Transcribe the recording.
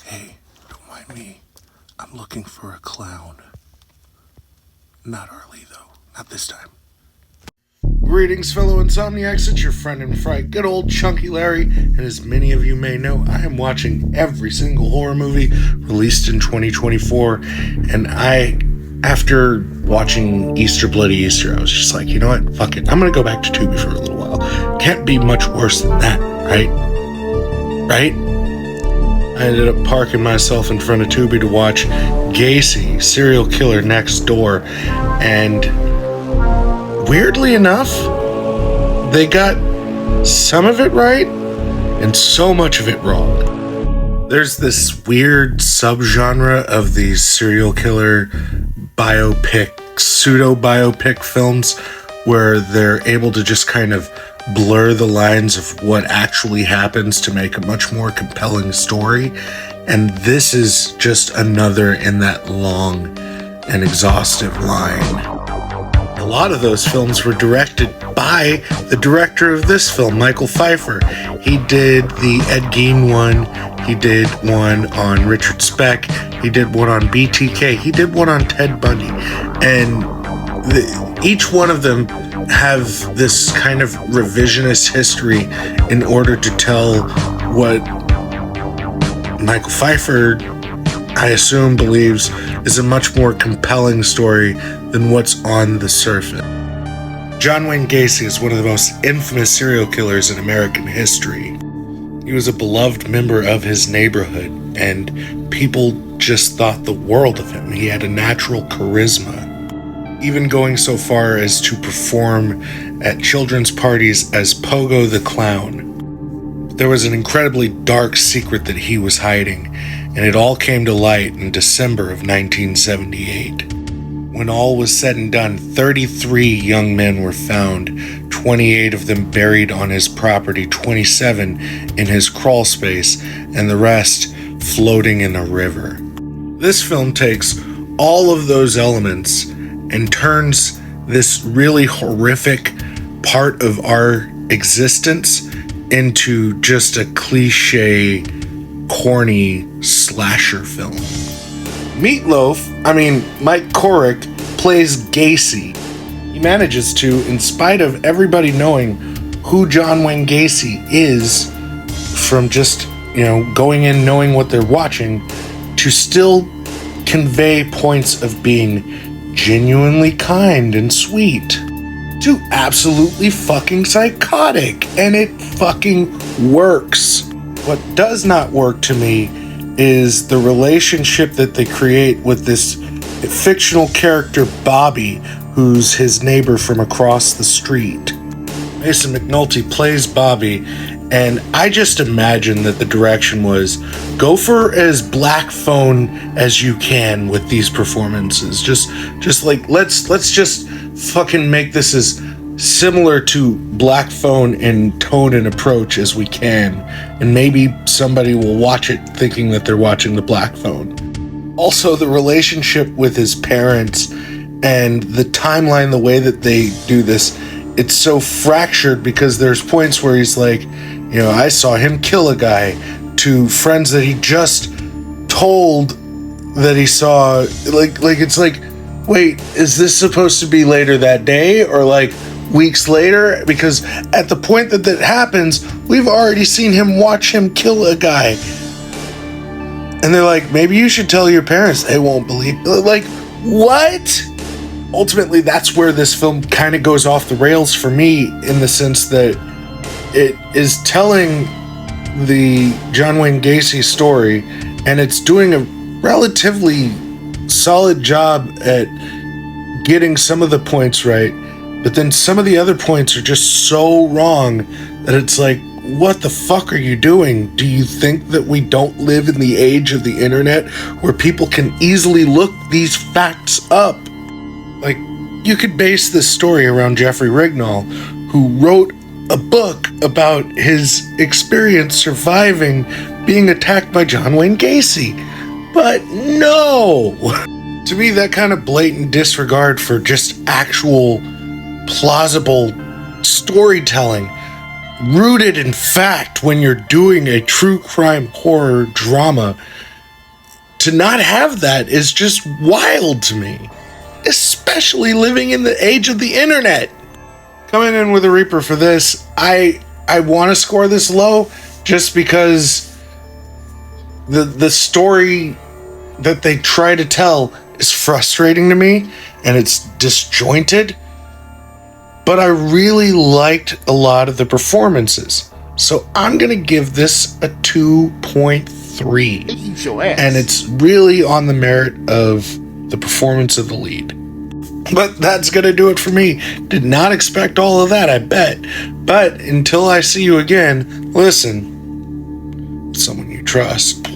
Hey, don't mind me. I'm looking for a clown. Not Arlie, though. Not this time. Greetings, fellow insomniacs. It's your friend in fright, good old Chunky Larry. And as many of you may know, I am watching every single horror movie released in 2024. And after watching Easter Bloody Easter, I was just like, you know what? Fuck it. I'm going to go back to Tubi for a little while. Can't be much worse than that, right? Right? I ended up parking myself in front of Tubi to watch Gacy, Serial Killer Next Door, and weirdly enough, they got some of it right and so much of it wrong. There's this weird subgenre of these serial killer biopic, pseudo-biopic films where they're able to just kind of blur the lines of what actually happens to make a much more compelling story. And this is just another in that long and exhaustive line. A lot of those films were directed by the director of this film, Michael Pfeiffer. He did the Ed Gein one, he did one on Richard Speck, he did one on BTK, he did one on Ted Bundy. And each one of them have this kind of revisionist history in order to tell what Michael Pfeiffer, I assume, believes is a much more compelling story than what's on the surface. John Wayne Gacy is one of the most infamous serial killers in American history. He was a beloved member of his neighborhood, and people just thought the world of him. He had a natural charisma, even going so far as to perform at children's parties as Pogo the Clown. There was an incredibly dark secret that he was hiding, and it all came to light in December of 1978. When all was said and done, 33 young men were found, 28 of them buried on his property, 27 in his crawl space, and the rest floating in a river. This film takes all of those elements and turns this really horrific part of our existence into just a cliche, corny slasher film. Mike Corrick plays Gacy. He manages to, in spite of everybody knowing who John Wayne Gacy is from just, going in knowing what they're watching, to still convey points of being genuinely kind and sweet to absolutely fucking psychotic, and it fucking works. What does not work to me is the relationship that they create with this fictional character Bobby, who's his neighbor from across the street. Mason McNulty plays Bobby, and I just imagine that the direction was go for as black phone as you can with these performances. Just like let's just fucking make this as similar to Black Phone in tone and approach as we can, and maybe somebody will watch it thinking that they're watching the Black Phone. Also, the relationship with his parents and the timeline, the way that they do this, it's so fractured because there's points where he's like, I saw him kill a guy, to friends that he just told that he saw, it's like, wait, is this supposed to be later that day or like weeks later? Because at the point that happens, we've already seen him watch him kill a guy. And they're like, maybe you should tell your parents. They won't believe. Like, what? Ultimately, that's where this film kind of goes off the rails for me, in the sense that it is telling the John Wayne Gacy story, and it's doing a relatively solid job at getting some of the points right, but then some of the other points are just so wrong that it's like, what the fuck are you doing? Do you think that we don't live in the age of the internet where people can easily look these facts up? Like, you could base this story around Jeffrey Rignall, who wrote a book about his experience surviving being attacked by John Wayne Gacy. But no! To me, that kind of blatant disregard for just actual plausible storytelling, rooted in fact when you're doing a true crime horror drama, to not have that is just wild to me, especially living in the age of the internet. Coming in with a Reaper for this, I want to score this low just because the story that they try to tell is frustrating to me and it's disjointed. But I really liked a lot of the performances. So I'm going to give this a 2.3. And it's really on the merit of the performance of the lead. But that's going to do it for me. Did not expect all of that, I bet. But until I see you again, listen, someone you trust.